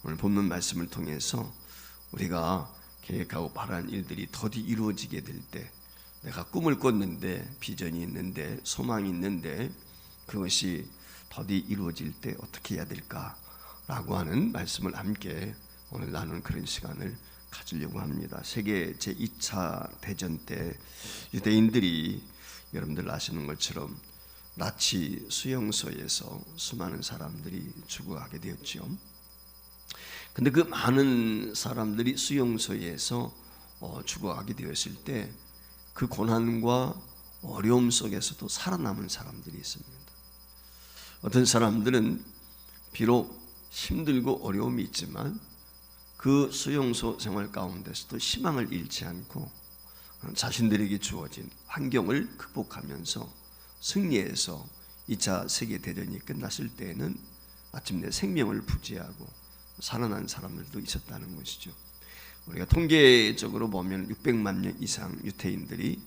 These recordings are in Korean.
오늘 본문 말씀을 통해서 우리가 계획하고 바라는 일들이 더디 이루어지게 될 때, 내가 꿈을 꿨는데, 비전이 있는데, 소망이 있는데 그것이 더디 이루어질 때 어떻게 해야 될까라고 하는 말씀을 함께 오늘 나누는 그런 시간을 가지려고 합니다. 세계 제2차 대전 때 유대인들이 여러분들 아시는 것처럼 나치 수용소에서 수많은 사람들이 죽어가게 되었죠. 근데 그 많은 사람들이 수용소에서 죽어가게 되었을 때 그 고난과 어려움 속에서도 살아남은 사람들이 있습니다. 어떤 사람들은 비록 힘들고 어려움이 있지만 그 수용소 생활 가운데서도 희망을 잃지 않고 자신들에게 주어진 환경을 극복하면서 승리해서 2차 세계대전이 끝났을 때에는 마침내 생명을 부지하고 살아난 사람들도 있었다는 것이죠. 우리가 통계적으로 보면 600만 명 이상 유태인들이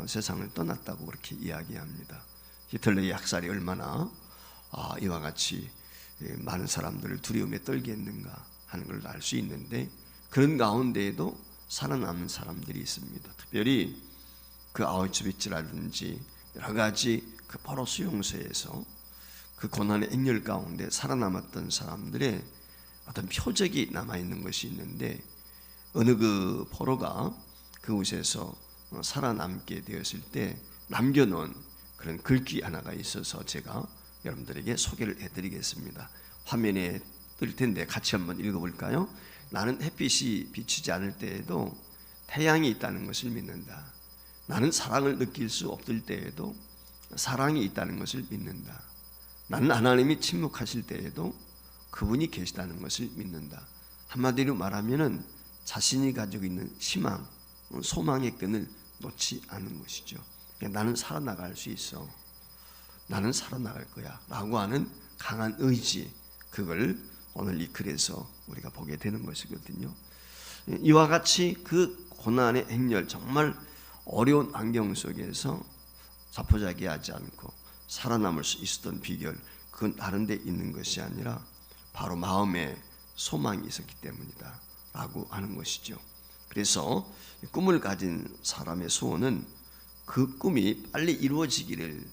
세상을 떠났다고 그렇게 이야기합니다. 히틀러의 학살이 얼마나 이와 같이 많은 사람들을 두려움에 떨게 했는가 하는 걸 알 수 있는데, 그런 가운데에도 살아남은 사람들이 있습니다. 특별히 그 아우슈비츠라든지 여러 가지 그 포로 수용소에서 그 고난의 액렬 가운데 살아남았던 사람들의 어떤 표적이 남아있는 것이 있는데, 어느 그 포로가 그곳에서 살아남게 되었을 때 남겨놓은 그런 글귀 하나가 있어서 제가 여러분들에게 소개를 해드리겠습니다. 화면에 뜰 텐데 같이 한번 읽어볼까요? 나는 햇빛이 비추지 않을 때에도 태양이 있다는 것을 믿는다. 나는 사랑을 느낄 수 없을 때에도 사랑이 있다는 것을 믿는다. 나는 하나님이 침묵하실 때에도 그분이 계시다는 것을 믿는다. 한마디로 말하면은 자신이 가지고 있는 희망, 소망의 끈을 놓지 않는 것이죠. 나는 살아나갈 수 있어. 나는 살아나갈 거야 라고 하는 강한 의지, 그걸 오늘 이 글에서 우리가 보게 되는 것이거든요. 이와 같이 그 고난의 행렬, 정말 어려운 환경 속에서 자포자기하지 않고 살아남을 수 있었던 비결, 그건 다른 데 있는 것이 아니라 바로 마음에 소망이 있었기 때문이다 라고 하는 것이죠. 그래서 꿈을 가진 사람의 소원은 그 꿈이 빨리 이루어지기를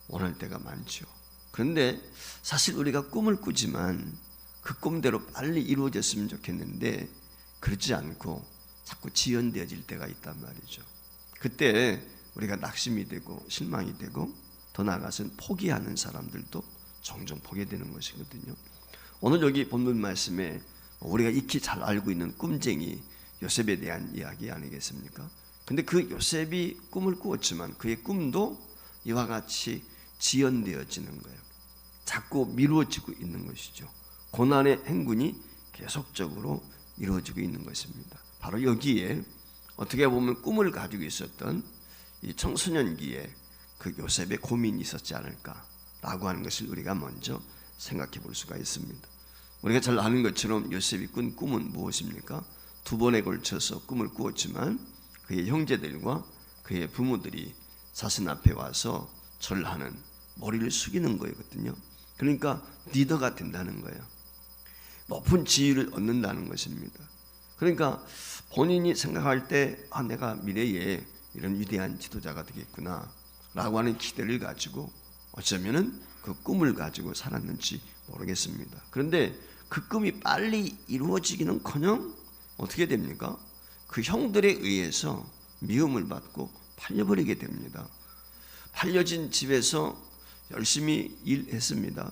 원할 때가 많죠. 그런데 사실 우리가 꿈을 꾸지만 그 꿈대로 빨리 이루어졌으면 좋겠는데 그렇지 않고 자꾸 지연되어질 때가 있단 말이죠. 그때 우리가 낙심이 되고 실망이 되고 더 나아가서는 포기하는 사람들도 종종 보게 되는 것이거든요. 오늘 여기 본문 말씀에 우리가 익히 잘 알고 있는 꿈쟁이 요셉에 대한 이야기 아니겠습니까? 근데 그 요셉이 꿈을 꾸었지만 그의 꿈도 이와 같이 지연되어지는 거예요. 자꾸 미루어지고 있는 것이죠. 고난의 행군이 계속적으로 이루어지고 있는 것입니다. 바로 여기에 어떻게 보면 꿈을 가지고 있었던 이 청소년기에 그 요셉의 고민이 있었지 않을까라고 하는 것을 우리가 먼저 생각해 볼 수가 있습니다. 우리가 잘 아는 것처럼 요셉이 꾼 꿈은 무엇입니까? 2번에 걸쳐서 꿈을 꾸었지만 그의 형제들과 그의 부모들이 자신 앞에 와서 절하는, 머리를 숙이는 거거든요. 그러니까 리더가 된다는 거예요. 높은 지위를 얻는다는 것입니다. 그러니까 본인이 생각할 때 내가 미래에 이런 위대한 지도자가 되겠구나 라고 하는 기대를 가지고 어쩌면은 그 꿈을 가지고 살았는지 모르겠습니다. 그런데 그 꿈이 빨리 이루어지기는커녕 어떻게 됩니까? 그 형들에 의해서 미움을 받고 팔려버리게 됩니다. 팔려진 집에서 열심히 일했습니다.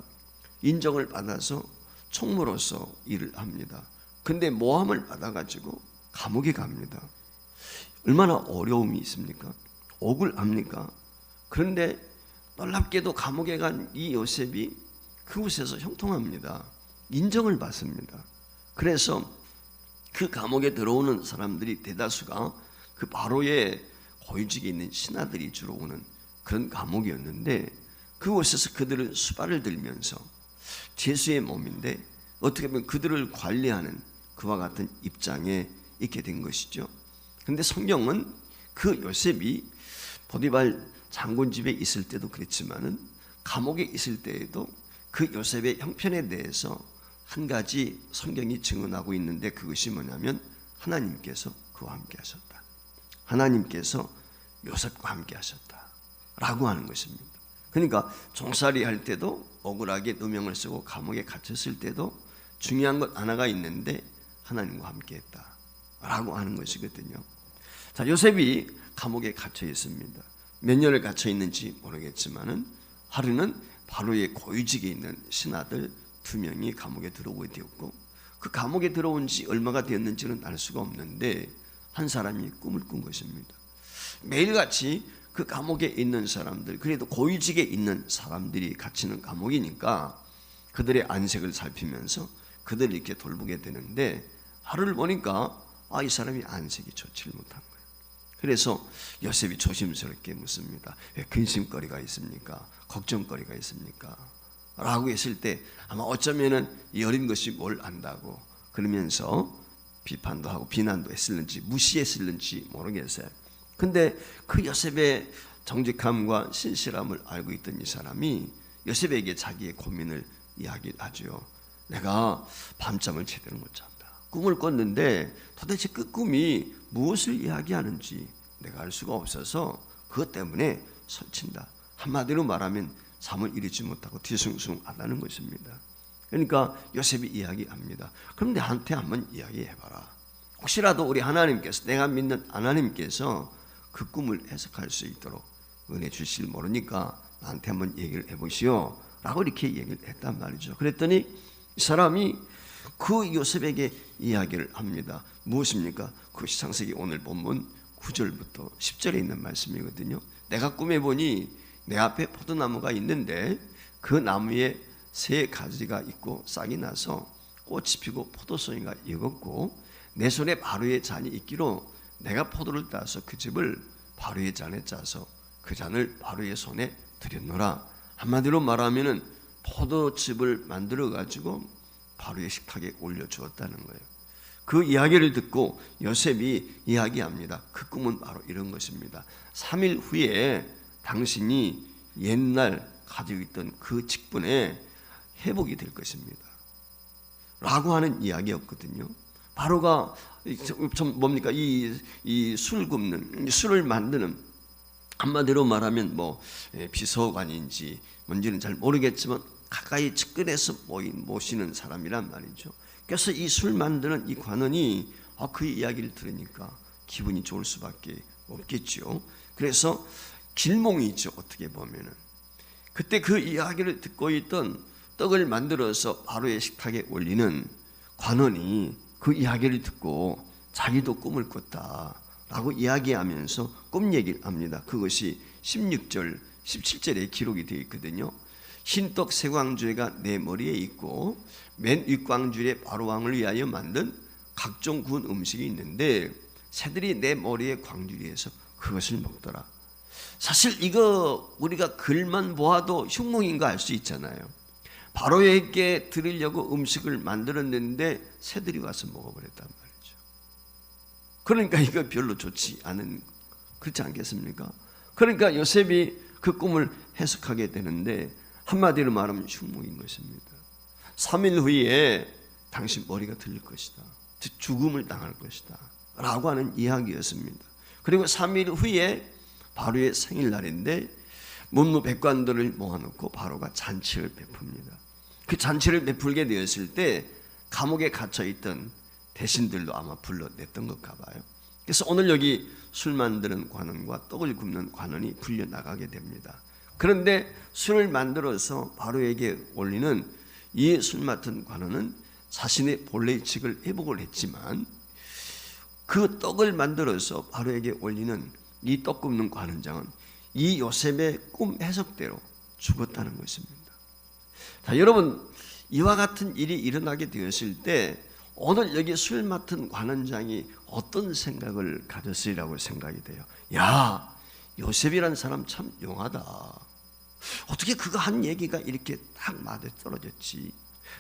인정을 받아서 총무로서 일을 합니다. 근데 모함을 받아가지고 감옥에 갑니다. 얼마나 어려움이 있습니까? 억울합니까? 그런데 놀랍게도 감옥에 간 이 요셉이 그곳에서 형통합니다. 인정을 받습니다. 그래서 그 감옥에 들어오는 사람들이 대다수가 그 바로의 고위직에 있는 신하들이 주로 오는 그런 감옥이었는데, 그곳에서 그들을 수발을 들면서 죄수의 몸인데 어떻게 보면 그들을 관리하는 그와 같은 입장에 있게 된 것이죠. 그런데 성경은 그 요셉이 보디발 장군 집에 있을 때도 그랬지만은 감옥에 있을 때에도 그 요셉의 형편에 대해서 한 가지 성경이 증언하고 있는데 그것이 뭐냐면 하나님께서 그와 함께 하셨다. 하나님께서 요셉과 함께 하셨다라고 하는 것입니다. 그러니까 종살이 할 때도 억울하게 누명을 쓰고 감옥에 갇혔을 때도 중요한 것 하나가 있는데 하나님과 함께 했다라고 하는 것이거든요. 자, 요셉이 감옥에 갇혀 있습니다. 몇 년을 갇혀 있는지 모르겠지만은 하루는 바로의 고위직에 있는 신하들 2명이 감옥에 들어오게 되었고 그 감옥에 들어온 지 얼마가 되었는지는 알 수가 없는데 한 사람이 꿈을 꾼 것입니다. 매일같이 그 감옥에 있는 사람들, 그래도 고위직에 있는 사람들이 갇히는 감옥이니까 그들의 안색을 살피면서 그들을 이렇게 돌보게 되는데 하루를 보니까 이 사람이 안색이 좋지를 못한 거예요. 그래서 요셉이 조심스럽게 묻습니다. 왜 근심거리가 있습니까? 걱정거리가 있습니까? 라고 했을 때 아마 어쩌면은 이 어린 것이 뭘 안다고 그러면서 비판도 하고 비난도 했을는지 무시했을는지 모르겠어요. 근데 그 요셉의 정직함과 신실함을 알고 있던 이 사람이 요셉에게 자기의 고민을 이야기하죠. 내가 밤잠을 제대로 못 잔다. 꿈을 꿨는데 도대체 그 꿈이 무엇을 이야기하는지 내가 알 수가 없어서 그것 때문에 설친다. 한마디로 말하면 잠을 이루지 못하고 뒤숭숭하다는 것입니다. 그러니까 요셉이 이야기합니다. 그럼 나한테 한번 이야기해봐라. 혹시라도 우리 하나님께서, 내가 믿는 하나님께서 그 꿈을 해석할 수 있도록 은혜 주실 모르니까 나한테 한번 얘기를 해보시오 라고 이렇게 얘기를 했단 말이죠. 그랬더니 이 사람이 그 요셉에게 이야기를 합니다. 무엇입니까? 그것이 창세기 오늘 본문 9절부터 10절에 있는 말씀이거든요. 내가 꿈에 보니 내 앞에 포도나무가 있는데 그 나무에 새 가지가 있고 싹이 나서 꽃이 피고 포도송이가 익었고 내 손에 바로의 잔이 있기로 내가 포도를 따서 그 즙을 바로의 잔에 짜서 그 잔을 바로의 손에 드렸노라. 한마디로 말하면은 포도즙을 만들어 가지고 바로의 식탁에 올려주었다는 거예요. 그 이야기를 듣고 요셉이 이야기합니다. 그 꿈은 바로 이런 것입니다. 3일 후에 당신이 옛날 가지고 있던 그 직분에 회복이 될 것입니다 라고 하는 이야기였거든요. 바로가 좀 뭡니까? 이 술 굽는, 술을 만드는, 한마디로 말하면 뭐 비서관인지 뭔지는 잘 모르겠지만 가까이 측근에서 모시는 사람이란 말이죠. 그래서 이 술 만드는 이 관원이 그 이야기를 들으니까 기분이 좋을 수밖에 없겠죠. 그래서 길몽이 있죠. 어떻게 보면은 그때 그 이야기를 듣고 있던 떡을 만들어서 바로의 식탁에 올리는 관원이 그 이야기를 듣고 자기도 꿈을 꿨다라고 이야기하면서 꿈 얘기를 합니다. 그것이 16절, 17절에 기록이 되어 있거든요. 흰떡 세 광주리가 내 머리에 있고 맨 윗광주리에 바로왕을 위하여 만든 각종 구운 음식이 있는데 새들이 내 머리의 광주리에서 그것을 먹더라. 사실 이거 우리가 글만 보아도 흉몽인 거 알 수 있잖아요. 바로에게 드리려고 음식을 만들었는데 새들이 와서 먹어버렸단 말이죠. 그러니까 이거 별로 좋지 않은, 그렇지 않겠습니까? 그러니까 요셉이 그 꿈을 해석하게 되는데 한마디로 말하면 흉몽인 것입니다. 3일 후에 당신 머리가 들릴 것이다. 즉 죽음을 당할 것이다 라고 하는 이야기였습니다. 그리고 3일 후에 바로의 생일날인데 문무백관들을 모아놓고 바로가 잔치를 베풉니다. 그 잔치를 베풀게 되었을 때 감옥에 갇혀있던 대신들도 아마 불러냈던 것가 봐요. 그래서 오늘 여기 술 만드는 관원과 떡을 굽는 관원이 불려나가게 됩니다. 그런데 술을 만들어서 바로에게 올리는 이 술 맡은 관원은 자신의 본래의 직을 회복을 했지만 그 떡을 만들어서 바로에게 올리는 이 떡 굽는 관원장은 이 요셉의 꿈 해석대로 죽었다는 것입니다. 자, 여러분, 이와 같은 일이 일어나게 되었을 때 오늘 여기 술 맡은 관원장이 어떤 생각을 가졌으리라고 생각이 돼요. 야, 요셉이란 사람 참 용하다. 어떻게 그가 한 얘기가 이렇게 딱 맞아 떨어졌지.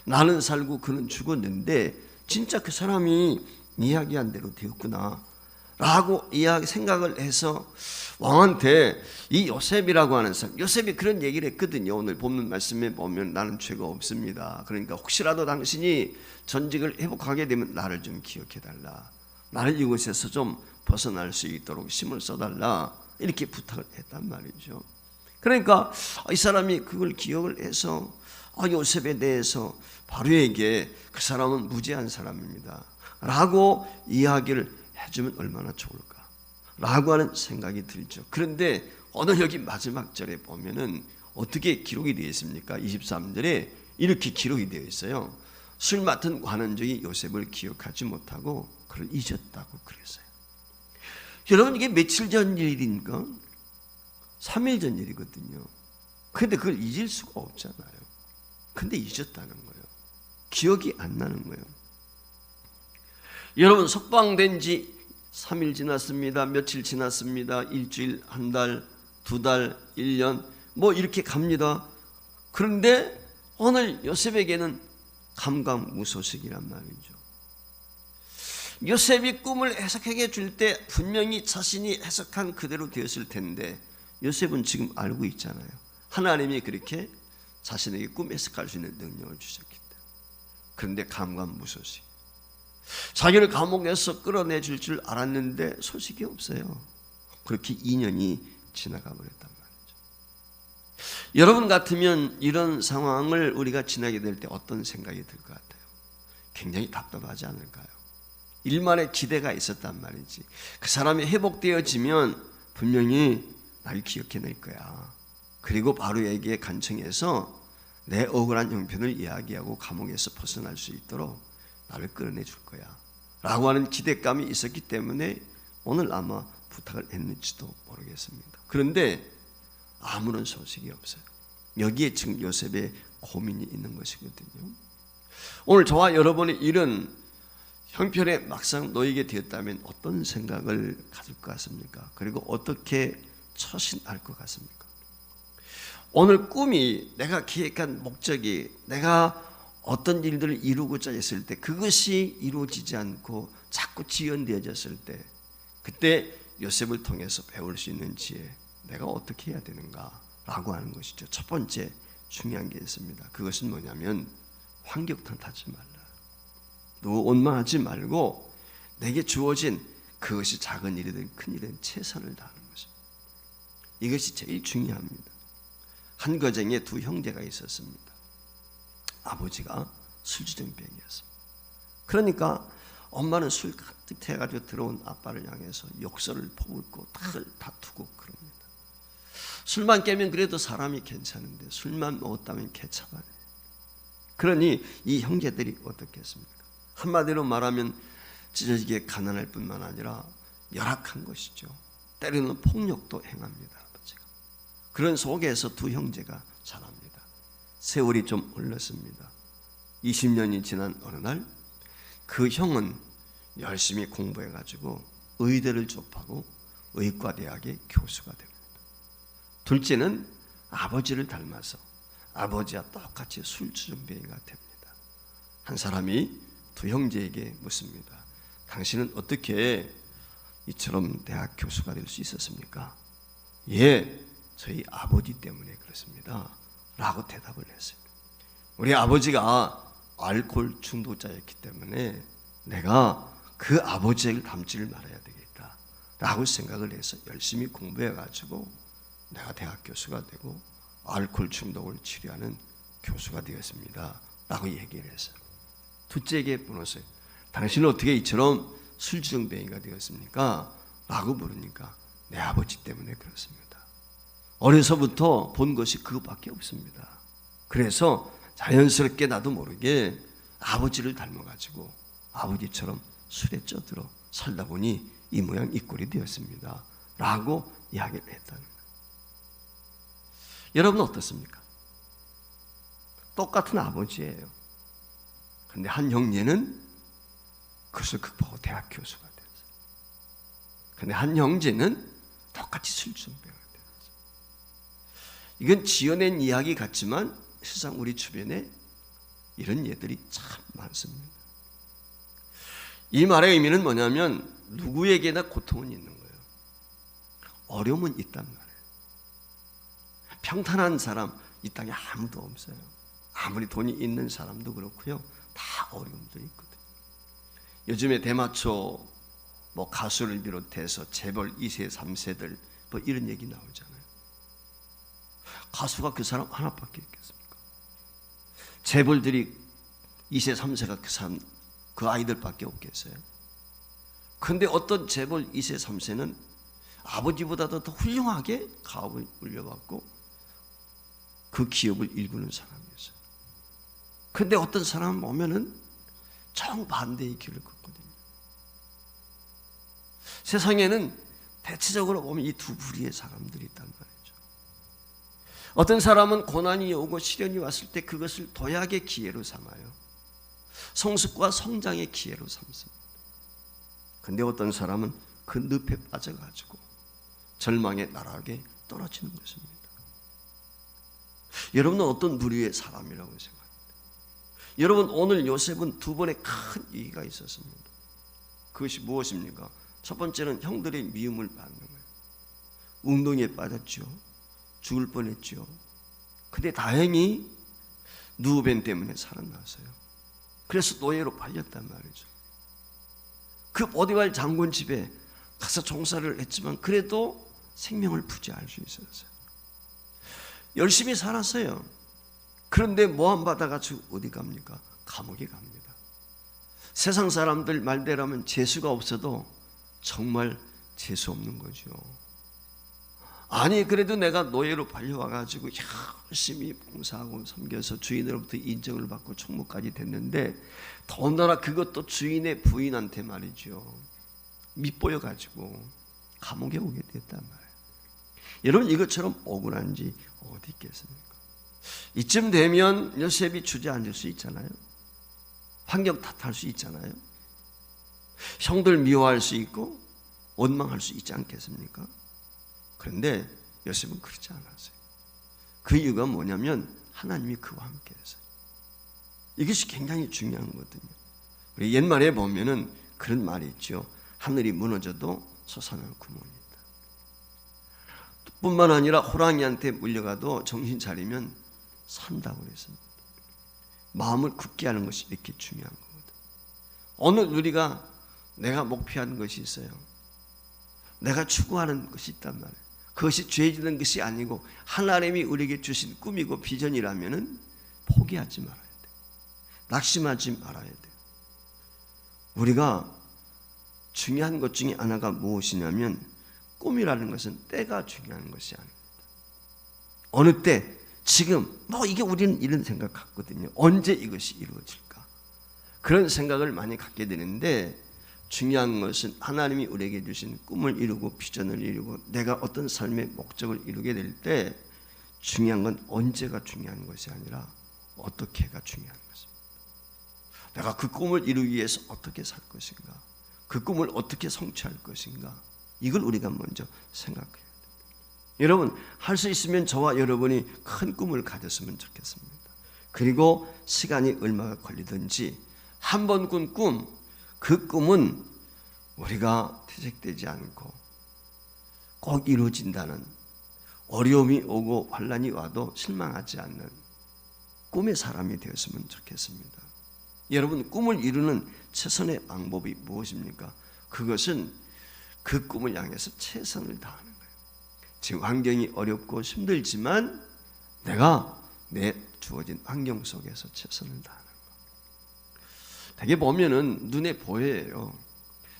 나는 살고 그는 죽었는데 진짜 그 사람이 이야기한 대로 되었구나 라고 생각을 해서 왕한테 이 요셉이라고 하는 사람, 요셉이 그런 얘기를 했거든요. 오늘 본문 말씀에 보면 나는 죄가 없습니다. 그러니까 혹시라도 당신이 전직을 회복하게 되면 나를 좀 기억해달라. 나를 이곳에서 좀 벗어날 수 있도록 힘을 써달라. 이렇게 부탁을 했단 말이죠. 그러니까 이 사람이 그걸 기억을 해서 요셉에 대해서 바로에게 그 사람은 무죄한 사람입니다 라고 이야기를 해주면 얼마나 좋을까 라고 하는 생각이 들죠. 그런데 오늘 여기 마지막 절에 보면은 어떻게 기록이 되어 있습니까? 23절에 이렇게 기록이 되어 있어요. 술 맡은 관원장이 요셉을 기억하지 못하고 그를 잊었다고 그랬어요. 여러분, 이게 며칠 전 일인가? 3일 전 일이거든요. 그런데 그걸 잊을 수가 없잖아요. 근데 잊었다는 거예요. 기억이 안 나는 거예요. 여러분, 석방된 지 3일 지났습니다. 며칠 지났습니다. 일주일, 한 달, 두 달, 1년 뭐 이렇게 갑니다. 그런데 오늘 요셉에게는 감감무소식이란 말이죠. 요셉이 꿈을 해석해 줄 때 분명히 자신이 해석한 그대로 되었을 텐데 요셉은 지금 알고 있잖아요. 하나님이 그렇게 자신에게 꿈 해석할 수 있는 능력을 주셨기 때문에. 그런데 감감무소식. 자기를 감옥에서 끌어내줄 줄 알았는데 소식이 없어요. 그렇게 2년이 지나가 버렸단 말이죠. 여러분 같으면 이런 상황을 우리가 지나게 될 때 어떤 생각이 들 것 같아요? 굉장히 답답하지 않을까요? 일만의 기대가 있었단 말이지. 그 사람이 회복되어지면 분명히 날 기억해낼 거야. 그리고 바로에게 간청해서 내 억울한 형편을 이야기하고 감옥에서 벗어날 수 있도록 나를 끌어내 줄 거야 라고 하는 기대감이 있었기 때문에 오늘 아마 부탁을 했는지도 모르겠습니다. 그런데 아무런 소식이 없어요. 여기에 지금 요셉의 고민이 있는 것이거든요. 오늘 저와 여러분의 이런 형편에 막상 놓이게 되었다면 어떤 생각을 가질 것 같습니까? 그리고 어떻게 처신할 것 같습니까? 오늘 꿈이 내가 기획한 목적이 내가 어떤 일들을 이루고자 했을 때 그것이 이루어지지 않고 자꾸 지연되어졌을 때 그때 요셉을 통해서 배울 수 있는 지혜 내가 어떻게 해야 되는가 라고 하는 것이죠. 첫 번째 중요한 게 있습니다. 그것은 뭐냐면 환경 탓하지 말라. 누구 원망하지 말고 내게 주어진 그것이 작은 일이든 큰 일이든 최선을 다하는 것입니다. 이것이 제일 중요합니다. 한 가정에 두 형제가 있었습니다. 아버지가 술주정뱅이였습니다. 그러니까 엄마는 술 가득 태가지고 들어온 아빠를 향해서 욕설을 퍼붓고 다투고 그럽니다. 술만 깨면 그래도 사람이 괜찮은데 술만 먹었다면 개차반해. 그러니 이 형제들이 어떻겠습니까? 한마디로 말하면 찢어지게 가난할 뿐만 아니라 열악한 것이죠. 때로는 폭력도 행합니다. 아버지가. 그런 속에서 두 형제가 자랍니다. 세월이 좀 흘렀습니다. 20년이 지난 어느 날 그 형은 열심히 공부해가지고 의대를 졸업하고 의과대학의 교수가 됩니다. 둘째는 아버지를 닮아서 아버지와 똑같이 술주정뱅이가 됩니다. 한 사람이 두 형제에게 묻습니다. 당신은 어떻게 이처럼 대학 교수가 될 수 있었습니까? 예, 저희 아버지 때문에 그렇습니다 라고 대답을 했어요. 우리 아버지가 알코올 중독자였기 때문에 내가 그 아버지를 닮지를 말아야 되겠다 라고 생각을 해서 열심히 공부해가지고 내가 대학 교수가 되고 알코올 중독을 치료하는 교수가 되었습니다 라고 얘기를 했어요. 둘째에게 물었어요. 당신은 어떻게 이처럼 술주정뱅이가 되었습니까? 라고 물으니까 내 아버지 때문에 그렇습니다. 어려서부터 본 것이 그것밖에 없습니다. 그래서 자연스럽게 나도 모르게 아버지를 닮아가지고 아버지처럼 술에 쪄들어 살다 보니 이 모양 이 꼴이 되었습니다 라고 이야기를 했다는 거예요. 여러분 어떻습니까? 똑같은 아버지예요. 근데 한 형제는 그것을 극복하고 대학 교수가 되었어요. 근데 한 형제는 똑같이 술주정뱅이가 되었어요. 이건 지어낸 이야기 같지만 세상 우리 주변에 이런 예들이 참 많습니다. 이 말의 의미는 뭐냐면 누구에게나 고통은 있는 거예요. 어려움은 있단 말이에요. 평탄한 사람 이 땅에 아무도 없어요. 아무리 돈이 있는 사람도 그렇고요. 다 어려움들이 있거든요. 요즘에 대마초 가수를 비롯해서 재벌 2세, 3세들 이런 얘기 나오잖아요. 가수가 그 사람 하나밖에 있겠습니까? 재벌들이 2세, 3세가 그 사람, 그 아이들밖에 없겠어요? 그런데 어떤 재벌 2세, 3세는 아버지보다도 더 훌륭하게 가업을 물려받고 그 기업을 일구는 사람이었어요. 그런데 어떤 사람 오면은 정반대의 길을 걷거든요. 세상에는 대체적으로 보면 이 두 부류의 사람들이 있단 말이죠. 어떤 사람은 고난이 오고 시련이 왔을 때 그것을 도약의 기회로 삼아요. 성숙과 성장의 기회로 삼습니다. 그런데 어떤 사람은 그 늪에 빠져가지고 절망의 나락에 떨어지는 것입니다. 여러분은 어떤 부류의 사람이라고 생각합니다? 여러분, 오늘 요셉은 두 번의 큰 위기가 있었습니다. 그것이 무엇입니까? 첫 번째는 형들의 미움을 받는 거예요. 웅덩이에 빠졌죠. 죽을 뻔했죠. 근데 다행히 누우벤 때문에 살아났어요. 그래서 노예로 팔렸단 말이죠. 그 보디발 장군 집에 가서 종사를 했지만 그래도 생명을 부지할 수 있었어요. 열심히 살았어요. 그런데 모함 받아가지고 어디 갑니까? 감옥에 갑니다. 세상 사람들 말대로면 재수가 없어도 정말 재수 없는 거죠. 아니, 그래도 내가 노예로 팔려와가지고 열심히 봉사하고 섬겨서 주인으로부터 인정을 받고 총무까지 됐는데 더군다나 그것도 주인의 부인한테 말이죠. 밉보여가지고 감옥에 오게 됐단 말이에요. 여러분, 이것처럼 억울한지 어디 있겠습니까? 이쯤 되면 요셉이 주저앉을 수 있잖아요. 환경 탓할 수 있잖아요. 형들 미워할 수 있고 원망할 수 있지 않겠습니까? 그런데 요셉은 그렇지 않았어요. 그 이유가 뭐냐면 하나님이 그와 함께 했어요. 이것이 굉장히 중요한 거거든요. 우리 옛말에 보면은 그런 말이 있죠. 하늘이 무너져도 솟아나는 구멍이 있다. 뿐만 아니라 호랑이한테 물려가도 정신 차리면 산다고 그랬습니다. 마음을 굳게 하는 것이 이렇게 중요한 거거든요. 오늘 우리가 내가 목표하는 것이 있어요. 내가 추구하는 것이 있단 말이에요. 그것이 죄지는 것이 아니고 하나님이 우리에게 주신 꿈이고 비전이라면 포기하지 말아야 돼요. 낙심하지 말아야 돼요. 우리가 중요한 것 중에 하나가 무엇이냐면 꿈이라는 것은 때가 중요한 것이 아닙니다. 어느 때, 지금 이게 우리는 이런 생각 갖거든요. 언제 이것이 이루어질까? 그런 생각을 많이 갖게 되는데 중요한 것은 하나님이 우리에게 주신 꿈을 이루고 비전을 이루고 내가 어떤 삶의 목적을 이루게 될 때 중요한 건 언제가 중요한 것이 아니라 어떻게가 중요한 것입니다. 내가 그 꿈을 이루기 위해서 어떻게 살 것인가? 그 꿈을 어떻게 성취할 것인가? 이걸 우리가 먼저 생각해야 돼요. 여러분, 할 수 있으면 저와 여러분이 큰 꿈을 가졌으면 좋겠습니다. 그리고 시간이 얼마가 걸리든지 한 번 꾼 꿈, 그 꿈은 우리가 퇴색되지 않고 꼭 이루어진다는, 어려움이 오고 환난이 와도 실망하지 않는 꿈의 사람이 되었으면 좋겠습니다. 여러분, 꿈을 이루는 최선의 방법이 무엇입니까? 그것은 그 꿈을 향해서 최선을 다하는 거예요. 지금 환경이 어렵고 힘들지만 내가 내 주어진 환경 속에서 최선을 다하는 거예요. 되게 보면은 눈에 보여요.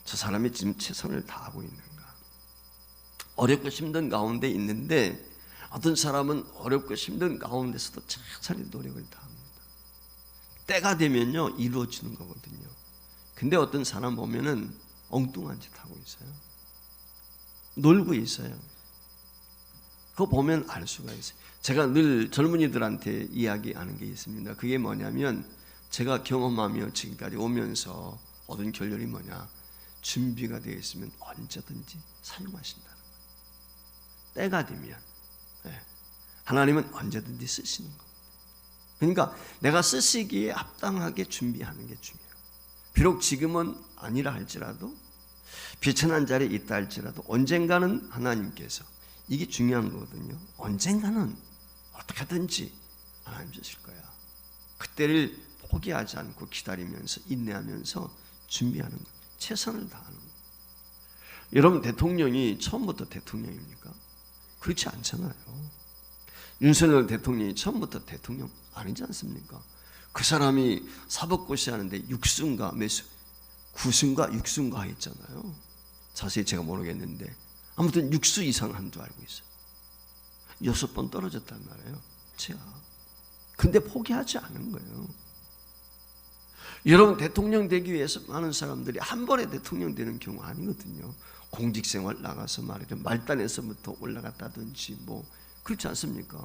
저 사람이 지금 최선을 다하고 있는가. 어렵고 힘든 가운데 있는데 어떤 사람은 어렵고 힘든 가운데서도 최선의 노력을 다합니다. 때가 되면요 이루어지는 거거든요. 근데 어떤 사람 보면은 엉뚱한 짓 하고 있어요. 놀고 있어요. 그거 보면 알 수가 있어요. 제가 늘 젊은이들한테 이야기하는 게 있습니다. 그게 뭐냐면 제가 경험하며 지금까지 오면서 얻은 결론이 뭐냐, 준비가 되어 있으면 언제든지 사용하신다는 거예요. 때가 되면 하나님은 언제든지 쓰시는 거예요. 그러니까 내가 쓰시기에 합당하게 준비하는 게 중요해요. 비록 지금은 아니라 할지라도 비천한 자리에 있다 할지라도 언젠가는 하나님께서, 이게 중요한 거거든요. 언젠가는 어떻게든지 하나님 주실 거야. 그때를 포기하지 않고 기다리면서 인내하면서 준비하는 것, 최선을 다하는 것. 여러분, 대통령이 처음부터 대통령입니까? 그렇지 않잖아요. 윤석열 대통령이 처음부터 대통령 아니지 않습니까? 그 사람이 사법고시 하는데 6승가 몇승 9승가 6승가 했잖아요. 자세히 제가 모르겠는데 아무튼 6수 이상 한 줄 알고 있어요. 6번 떨어졌단 말이에요. 제가. 근데 포기하지 않은 거예요. 여러분, 대통령 되기 위해서 많은 사람들이 한 번에 대통령 되는 경우 아니거든요. 공직생활 나가서 말이죠. 말단에서부터 올라갔다든지 뭐 그렇지 않습니까?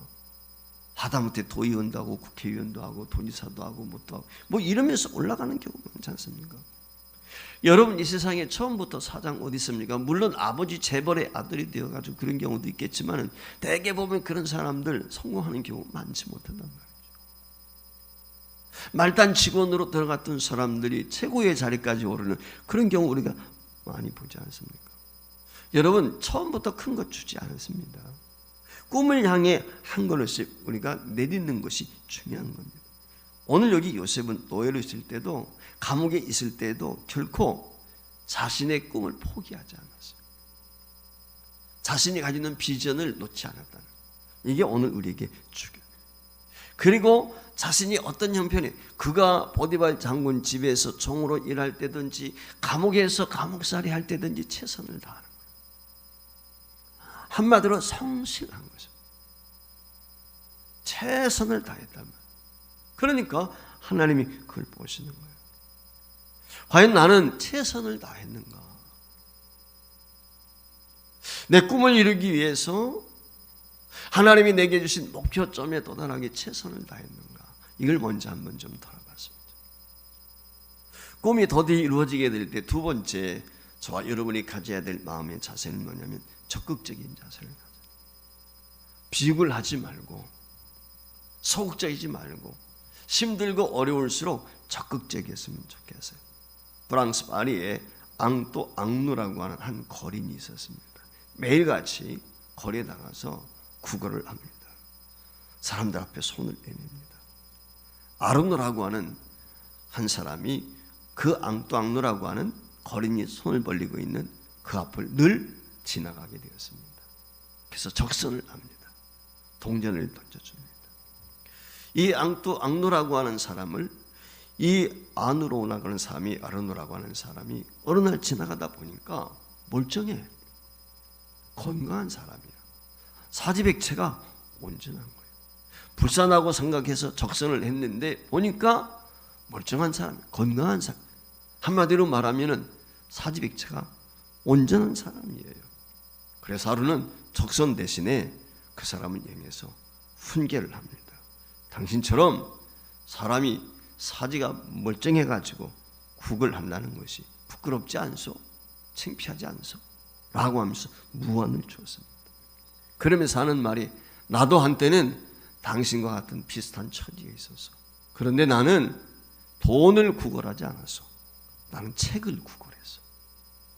하다못해 도의원도 하고 국회의원도 하고 도지사도 하고 뭣도 하고 뭐 이러면서 올라가는 경우 많지 않습니까? 여러분, 이 세상에 처음부터 사장 어디 있습니까? 물론 아버지 재벌의 아들이 되어가지고 그런 경우도 있겠지만 대개 보면 그런 사람들 성공하는 경우 많지 못한단 말이죠. 말단 직원으로 들어갔던 사람들이 최고의 자리까지 오르는 그런 경우 우리가 많이 보지 않습니까? 여러분, 처음부터 큰 것 주지 않았습니다. 꿈을 향해 한 걸음씩 우리가 내딛는 것이 중요한 겁니다. 오늘 여기 요셉은 노예로 있을 때도 감옥에 있을 때도 결코 자신의 꿈을 포기하지 않았어요. 자신이 가지고 있는 비전을 놓지 않았다는, 이게 오늘 우리에게 중요해요. 그리고 자신이 어떤 형편에, 그가 보디발 장군 집에서 종으로 일할 때든지 감옥에서 감옥살이 할 때든지 최선을 다하는 거예요. 한마디로 성실한 거죠. 최선을 다했단 말이에요. 그러니까 하나님이 그걸 보시는 거예요. 과연 나는 최선을 다했는가? 내 꿈을 이루기 위해서 하나님이 내게 주신 목표점에 도달하기 최선을 다했는가? 이걸 먼저 한번 좀 돌아봤습니다. 꿈이 더디 이루어지게 될 때 두 번째, 저와 여러분이 가져야 될 마음의 자세는 뭐냐면 적극적인 자세를 가져요. 비굴 하지 말고 소극적이지 말고 힘들고 어려울수록 적극적이었으면 좋겠어요. 프랑스 파리에 앙또 앙누라고 하는 한 거린이 있었습니다. 매일같이 거리에 나가서 구걸을 합니다. 사람들 앞에 손을 내밉니다. 아르노라고 하는 한 사람이 그 앙또 앙누라고 하는 거린이 손을 벌리고 있는 그 앞을 늘 지나가게 되었습니다. 그래서 적선을 합니다. 동전을 던져줍니다. 이 앙또 앙누라고 하는 사람을, 이 아누로라고 하는 사람이, 아르노라고 하는 사람이 어느 날 지나가다 보니까 멀쩡해, 건강한 사람이야. 사지백체가 온전한 거예요. 불쌍하고 생각해서 적선을 했는데 보니까 멀쩡한 사람, 건강한 사람, 한마디로 말하면은 사지백체가 온전한 사람이에요. 그래서 하루는 적선 대신에 그 사람을 향해서 훈계를 합니다. 당신처럼 사람이 사지가 멀쩡해가지고 구걸한다는 것이 부끄럽지 않소? 창피하지 않소? 라고 하면서 무안을 주었습니다. 그러면서 하는 말이, 나도 한때는 당신과 같은 비슷한 처지에 있었어. 그런데 나는 돈을 구걸하지 않았어. 나는 책을 구걸했어.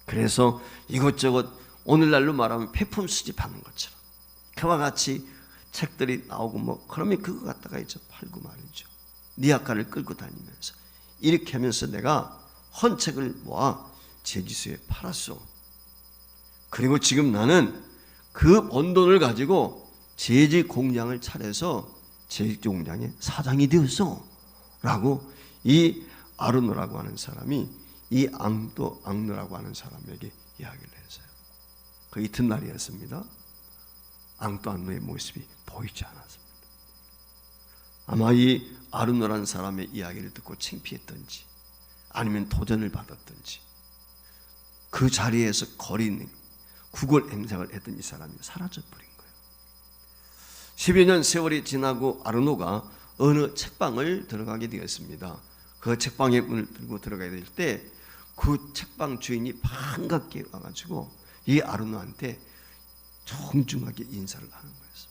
그래서 이것저것 오늘날로 말하면 폐품 수집하는 것처럼 그와 같이 책들이 나오고 뭐 그러면 그거 갖다가 이제 팔고 말이죠. 니아카를 끌고 다니면서 이렇게 하면서 내가 헌 책을 모아 제지수에 팔았어. 그리고 지금 나는 그 번 돈을 가지고 제지 공장을 차려서 제지 공장의 사장이 되었어. 라고 이 아르노라고 하는 사람이 이 앙또 앙누라고 하는 사람에게 이야기를 했어요. 그 이튿날이었습니다. 앙또 앙누의 모습이 보이지 않았습니다. 아마 이 아르노라는 사람의 이야기를 듣고 창피했던지 아니면 도전을 받았던지 그 자리에서 거린 구걸 행상을 했던 이 사람이 사라져버린 거예요. 10여 년 세월이 지나고 아르노가 어느 책방을 들어가게 되었습니다. 그 책방의 문을 들고 들어가야 될 때 그 책방 주인이 반갑게 와가지고 이 아르노한테 정중하게 인사를 하는 거였어요.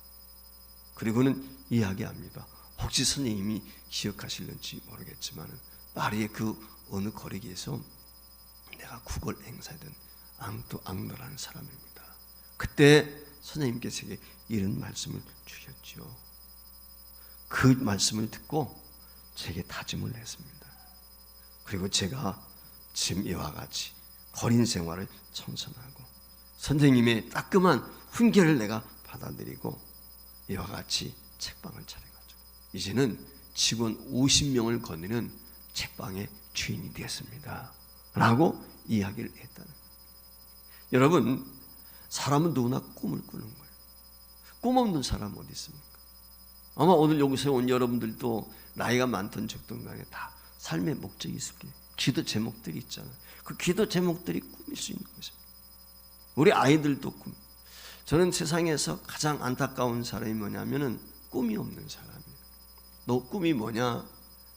그리고는 이야기합니다. 혹시 선생님이 기억하실는지 모르겠지만 파리의 그 어느 거리기에서 내가 구걸 행사하던 앙도앙도라는 사람입니다. 그때 선생님께서 제게 이런 말씀을 주셨죠. 그 말씀을 듣고 제게 다짐을 했습니다. 그리고 제가 지금 이와 같이 거린 생활을 청산하고 선생님의 따끔한 훈계를 내가 받아들이고 이와 같이 책방을 차려가지고 이제는 직원 50명을 거느리는 책방의 주인이 되었습니다 라고 이야기를 했다는 거예요. 여러분, 사람은 누구나 꿈을 꾸는 거예요. 꿈 없는 사람 어디 있습니까? 아마 오늘 여기서 온 여러분들도 나이가 많든 적든 간에 다 삶의 목적이 있을 거예요. 기도 제목들이 있잖아요. 그 기도 제목들이 꿈일 수 있는 것입니다. 우리 아이들도 꿈. 저는 세상에서 가장 안타까운 사람이 뭐냐면은 꿈이 없는 사람이에요. 너 꿈이 뭐냐?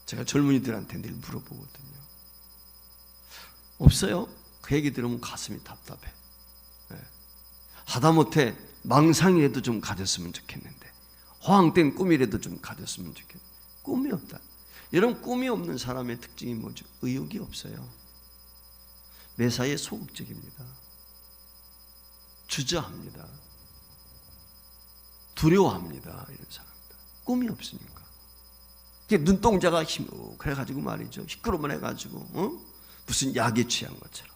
제가 젊은이들한테 늘 물어보거든요. 없어요? 그 얘기 들으면 가슴이 답답해. 네. 하다못해 망상이라도 좀 가졌으면 좋겠는데, 허황된 꿈이라도 좀 가졌으면 좋겠는데 꿈이 없다. 여러분, 꿈이 없는 사람의 특징이 뭐죠? 의욕이 없어요. 매사에 소극적입니다. 주저합니다. 두려워합니다. 이런 사람들. 꿈이 없으니까. 눈동자가 그래가지고 말이죠. 시끄러움을 해가지고 무슨 약에 취한 것처럼.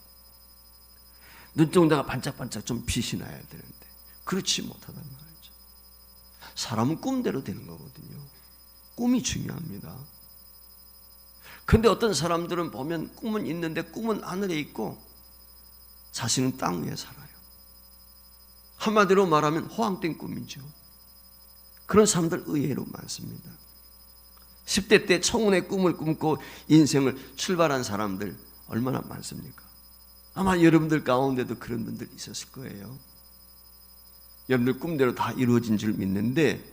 눈동자가 반짝반짝 좀 빛이 나야 되는데 그렇지 못하단 말이죠. 사람은 꿈대로 되는 거거든요. 꿈이 중요합니다. 그런데 어떤 사람들은 보면 꿈은 있는데 꿈은 하늘에 있고 자신은 땅 위에 살아요. 한마디로 말하면 허황된 꿈이죠. 그런 사람들 의외로 많습니다. 10대 때 청운의 꿈을 꿈고 인생을 출발한 사람들 얼마나 많습니까? 아마 여러분들 가운데도 그런 분들 있었을 거예요. 여러분들 꿈대로 다 이루어진 줄 믿는데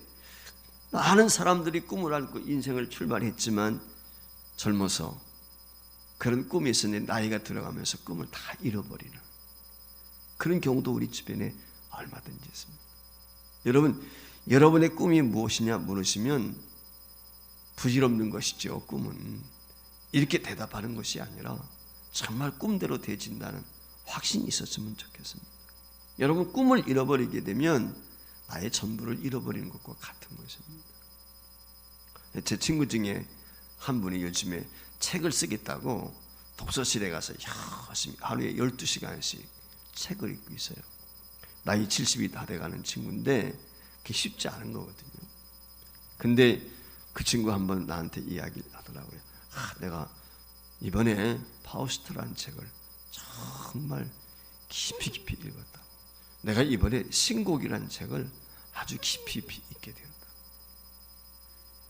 많은 사람들이 꿈을 안고 인생을 출발했지만 젊어서 그런 꿈이 있었는데 나이가 들어가면서 꿈을 다 잃어버리는 그런 경우도 우리 주변에 얼마든지 있습니다. 여러분, 여러분의 꿈이 무엇이냐 물으시면 부질없는 것이죠. 꿈은 이렇게 대답하는 것이 아니라 정말 꿈대로 되어진다는 확신이 있었으면 좋겠습니다. 여러분, 꿈을 잃어버리게 되면 나의 전부를 잃어버리는 것과 같은 것입니다. 제 친구 중에 한 분이 요즘에 책을 쓰겠다고 독서실에 가서 열심히 하루에 12시간씩 책을 읽고 있어요. 나이 70이 다 돼가는 친구인데 그게 쉽지 않은 거거든요. 근데 그 친구 한번 나한테 이야기를 하더라고요. 내가 이번에 파우스트라는 책을 정말 깊이 읽었다고. 내가 이번에 신곡이라는 책을 아주 깊이 읽게 되었다.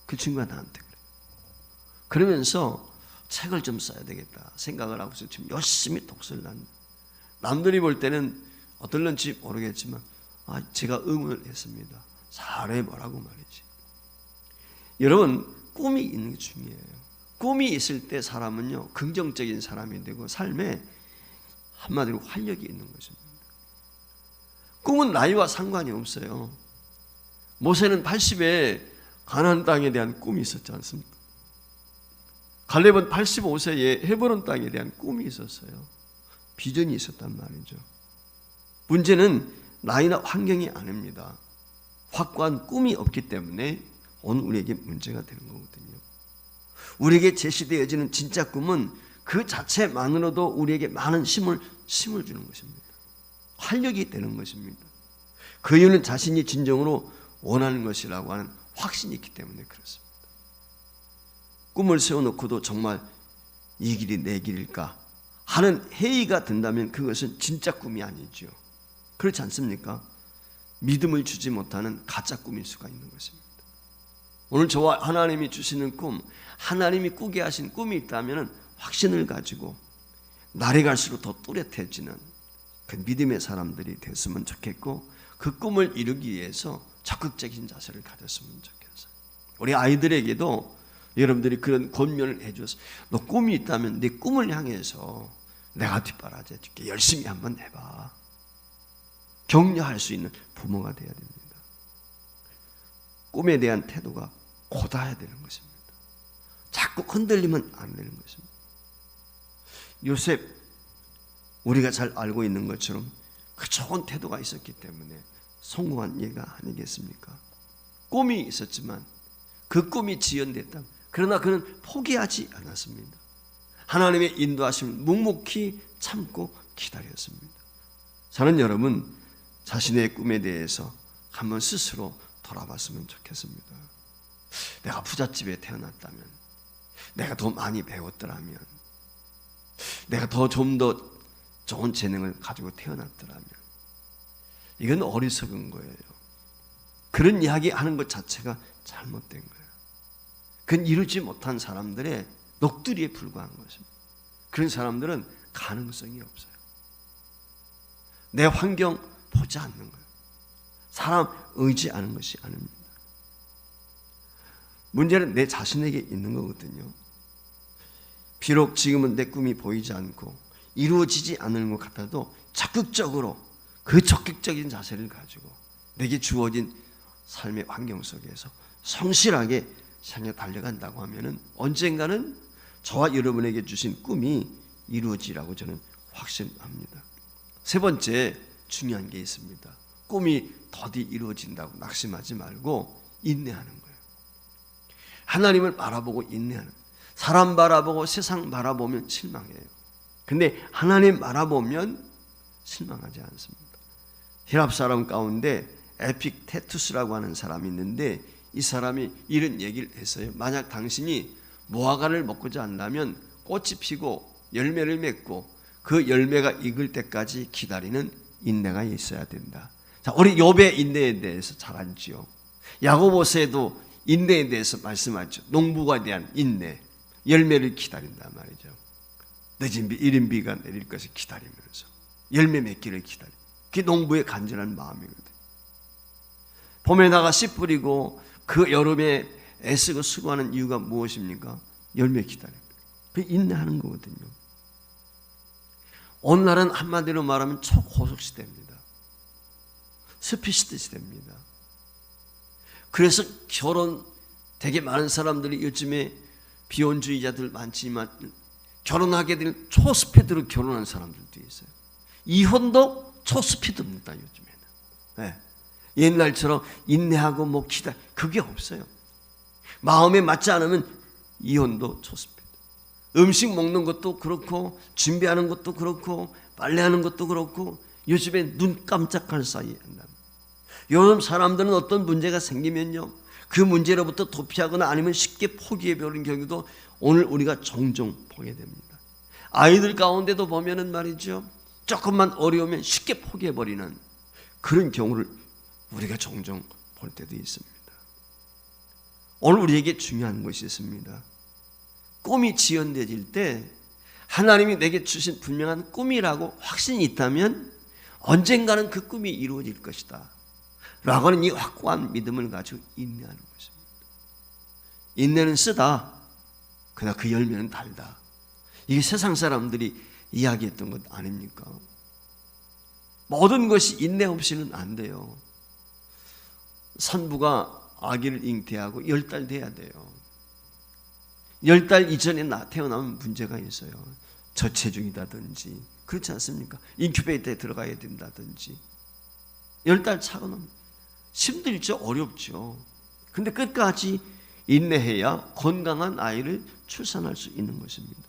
그 친구가 나한테 그래요. 그러면서 책을 좀 써야 되겠다 생각을 하고서 지금 열심히 독서를 합니다. 남들이 볼 때는 어떨런지 모르겠지만 제가 응원을 했습니다. 잘해보라고 말이지. 여러분, 꿈이 있는 게 중요해요. 꿈이 있을 때 사람은요 긍정적인 사람이 되고 삶에 한마디로 활력이 있는 것입니다. 꿈은 나이와 상관이 없어요. 모세는 80에 가나안 땅에 대한 꿈이 있었지 않습니까? 갈렙은 85세에 헤브론 땅에 대한 꿈이 있었어요. 비전이 있었단 말이죠. 문제는 나이나 환경이 아닙니다. 확고한 꿈이 없기 때문에 오늘 우리에게 문제가 되는 거거든요. 우리에게 제시되어지는 진짜 꿈은 그 자체만으로도 우리에게 많은 힘을 주는 것입니다. 활력이 되는 것입니다. 그 이유는 자신이 진정으로 원하는 것이라고 하는 확신이 있기 때문에 그렇습니다. 꿈을 세워놓고도 정말 이 길이 내 길일까 하는 회의가 든다면 그것은 진짜 꿈이 아니죠. 그렇지 않습니까? 믿음을 주지 못하는 가짜 꿈일 수가 있는 것입니다. 오늘 저와 하나님이 주시는 꿈, 하나님이 꾸게 하신 꿈이 있다면 확신을 가지고 날이 갈수록 더 또렷해지는 그 믿음의 사람들이 됐으면 좋겠고, 그 꿈을 이루기 위해서 적극적인 자세를 가졌으면 좋겠어요. 우리 아이들에게도 여러분들이 그런 권면을 해줘서 너 꿈이 있다면 네 꿈을 향해서 내가 뒷바라지 해줄게. 열심히 한번 해봐. 격려할 수 있는 부모가 되어야 됩니다. 꿈에 대한 태도가 고다해야 되는 것입니다. 자꾸 흔들리면 안 되는 것입니다. 요셉 우리가 잘 알고 있는 것처럼 그 좋은 태도가 있었기 때문에 성공한 예가 아니겠습니까? 꿈이 있었지만 그 꿈이 지연됐다. 그러나 그는 포기하지 않았습니다. 하나님의 인도하심을 묵묵히 참고 기다렸습니다. 저는 여러분 자신의 꿈에 대해서 한번 스스로 돌아봤으면 좋겠습니다. 내가 부잣집에 태어났다면, 내가 더 많이 배웠더라면, 내가 좀 더 좋은 재능을 가지고 태어났더라면, 이건 어리석은 거예요. 그런 이야기 하는 것 자체가 잘못된 거예요. 그건 이루지 못한 사람들의 녹두리에 불과한 것입니다. 그런 사람들은 가능성이 없어요. 내 환경 보지 않는 거예요. 사람 의지하는 것이 아닙니다. 문제는 내 자신에게 있는 거거든요. 비록 지금은 내 꿈이 보이지 않고 이루어지지 않는 것 같아도 적극적으로 그 적극적인 자세를 가지고 내게 주어진 삶의 환경 속에서 성실하게 향해 달려간다고 하면은 언젠가는 저와 여러분에게 주신 꿈이 이루어지라고 저는 확신합니다. 세 번째 중요한 게 있습니다. 꿈이 더디 이루어진다고 낙심하지 말고 인내하는 거예요. 하나님을 바라보고 인내하는, 사람 바라보고 세상 바라보면 실망해요. 근데 하나님 바라보면 실망하지 않습니다. 히랍 사람 가운데 에픽테투스라고 하는 사람이 있는데 이 사람이 이런 얘기를 했어요. 만약 당신이 무화과를 먹고자 한다면 꽃이 피고 열매를 맺고 그 열매가 익을 때까지 기다리는 인내가 있어야 된다. 자, 우리 욥의 인내에 대해서 잘 알지요. 야고보서에도 인내에 대해서 말씀하죠. 농부가 대한 인내, 열매를 기다린단 말이죠. 늦은 비, 이른 비가 내릴 것을 기다리면서 열매 맺기를 기다려. 그게 농부의 간절한 마음이거든. 봄에다가 씨 뿌리고 그 여름에 애쓰고 수고하는 이유가 무엇입니까? 열매 기다립니다. 그게 인내하는 거거든요. 오늘날은 한마디로 말하면 초고속 시대입니다. 스피드 시대입니다. 그래서 결혼 되게 많은 사람들이 요즘에 비혼주의자들 많지만 결혼하게 될 초스피드로 결혼한 사람들도 있어요. 이혼도 초스피드입니다. 요즘에는. 네. 옛날처럼 인내하고 뭐 그게 없어요. 마음에 맞지 않으면 이혼도 초스피드. 음식 먹는 것도 그렇고 준비하는 것도 그렇고 빨래하는 것도 그렇고 요즘에 눈 깜짝할 사이에 한다. 요즘 사람들은 어떤 문제가 생기면요, 그 문제로부터 도피하거나 아니면 쉽게 포기해버리는 경우도 오늘 우리가 종종 보게 됩니다. 아이들 가운데도 보면은 말이죠, 조금만 어려우면 쉽게 포기해버리는 그런 경우를 우리가 종종 볼 때도 있습니다. 오늘 우리에게 중요한 것이 있습니다. 꿈이 지연되질 때 하나님이 내게 주신 분명한 꿈이라고 확신이 있다면 언젠가는 그 꿈이 이루어질 것이다 라고 하는 이 확고한 믿음을 가지고 인내하는 것입니다. 인내는 쓰다, 그러나 그 열매는 달다. 이게 세상 사람들이 이야기했던 것 아닙니까? 모든 것이 인내 없이는 안 돼요. 산부가 아기를 잉태하고 10달 돼야 돼요. 10달 이전에 태어나면 문제가 있어요. 저체중이라든지 그렇지 않습니까? 인큐베이터에 들어가야 된다든지 10달 차고는 힘들죠. 어렵죠. 근데 끝까지 인내해야 건강한 아이를 출산할 수 있는 것입니다.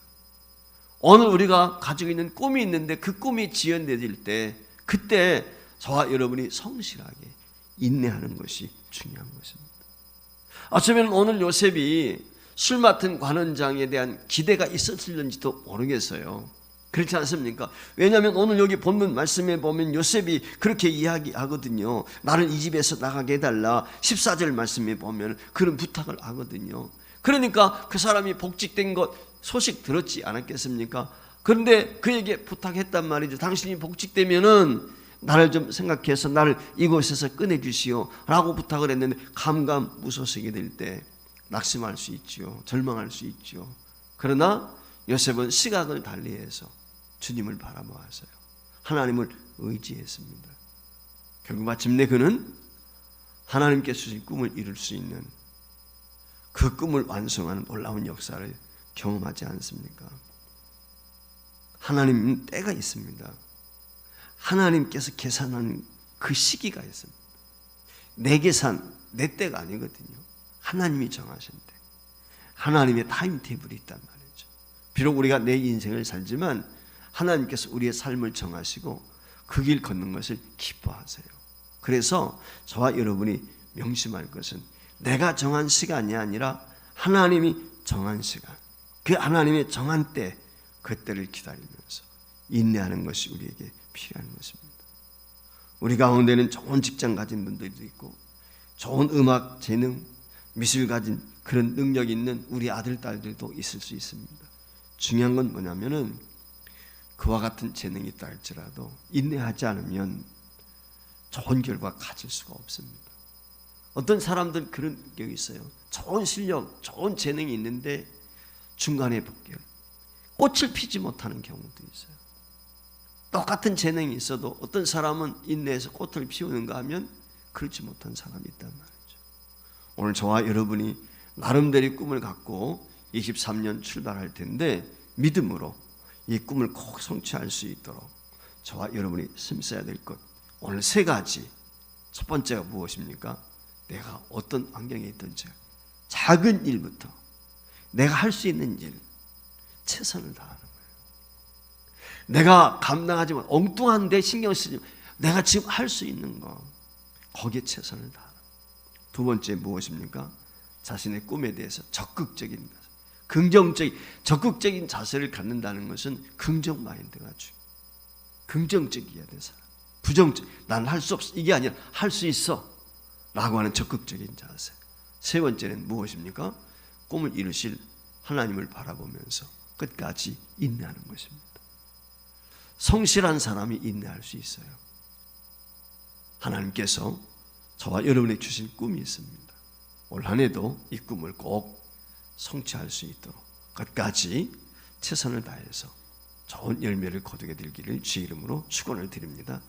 오늘 우리가 가지고 있는 꿈이 있는데 그 꿈이 지연되질 때 그때 저와 여러분이 성실하게 인내하는 것이 중요한 것입니다. 어쩌면 오늘 요셉이 술 맡은 관원장에 대한 기대가 있었을는지도 모르겠어요. 그렇지 않습니까? 왜냐하면 오늘 여기 본문 말씀에 보면 요셉이 그렇게 이야기하거든요. 나를 이 집에서 나가게 해달라. 14절 말씀에 보면 그런 부탁을 하거든요. 그러니까 그 사람이 복직된 것 소식 들었지 않았겠습니까? 그런데 그에게 부탁했단 말이죠. 당신이 복직되면은 나를 좀 생각해서 나를 이곳에서 꺼내주시오 라고 부탁을 했는데 감감무소식이 될 때 낙심할 수 있죠. 절망할 수 있죠. 그러나 요셉은 시각을 달리해서 주님을 바라보았어요. 하나님을 의지했습니다. 결국 마침내 그는 하나님께 주신 꿈을 이룰 수 있는 그 꿈을 완성하는 놀라운 역사를 경험하지 않습니까? 하나님은 때가 있습니다. 하나님께서 계산하는 그 시기가 있습니다. 내 계산, 내 때가 아니거든요. 하나님이 정하신 때, 하나님의 타임테이블이 있단 말이죠. 비록 우리가 내 인생을 살지만 하나님께서 우리의 삶을 정하시고 그 길 걷는 것을 기뻐하세요. 그래서 저와 여러분이 명심할 것은 내가 정한 시간이 아니라 하나님이 정한 시간, 그 하나님의 정한 때, 그 때를 기다리면서 인내하는 것이 우리에게 필요한 것입니다. 우리 가운데는 좋은 직장 가진 분들도 있고 좋은 음악, 재능, 미술 가진 그런 능력 있는 우리 아들, 딸들도 있을 수 있습니다. 중요한 건 뭐냐면은 그와 같은 재능이 있다 할지라도 인내하지 않으면 좋은 결과 가질 수가 없습니다. 어떤 사람들 그런 경우 있어요. 좋은 실력, 좋은 재능이 있는데 중간에 꽃을 피지 못하는 경우도 있어요. 똑같은 재능이 있어도 어떤 사람은 인내해서 꽃을 피우는가 하면 그렇지 못한 사람이 있단 말이죠. 오늘 저와 여러분이 나름대로의 꿈을 갖고 23년 출발할 텐데 믿음으로 이 꿈을 꼭 성취할 수 있도록 저와 여러분이 힘써야 될 것, 오늘 세 가지. 첫 번째가 무엇입니까? 내가 어떤 환경에 있든지 작은 일부터 내가 할 수 있는 일 최선을 다하는 거예요. 내가 감당하지 못, 엉뚱한데 신경 쓰지 마. 내가 지금 할 수 있는 거 거기에 최선을 다하는 거예요. 두 번째 무엇입니까? 자신의 꿈에 대해서 적극적인 것, 긍정적인, 적극적인 자세를 갖는다는 것은 긍정 마인드가 중요해요. 긍정적이어야 돼 사람. 부정적, 난 할 수 없어 이게 아니라 할 수 있어 라고 하는 적극적인 자세. 세 번째는 무엇입니까? 꿈을 이루실 하나님을 바라보면서 끝까지 인내하는 것입니다. 성실한 사람이 인내할 수 있어요. 하나님께서 저와 여러분에게 주신 꿈이 있습니다. 올 한 해도 이 꿈을 꼭 성취할 수 있도록 끝까지 최선을 다해서 좋은 열매를 거두게 되기를 주의 이름으로 축원을 드립니다.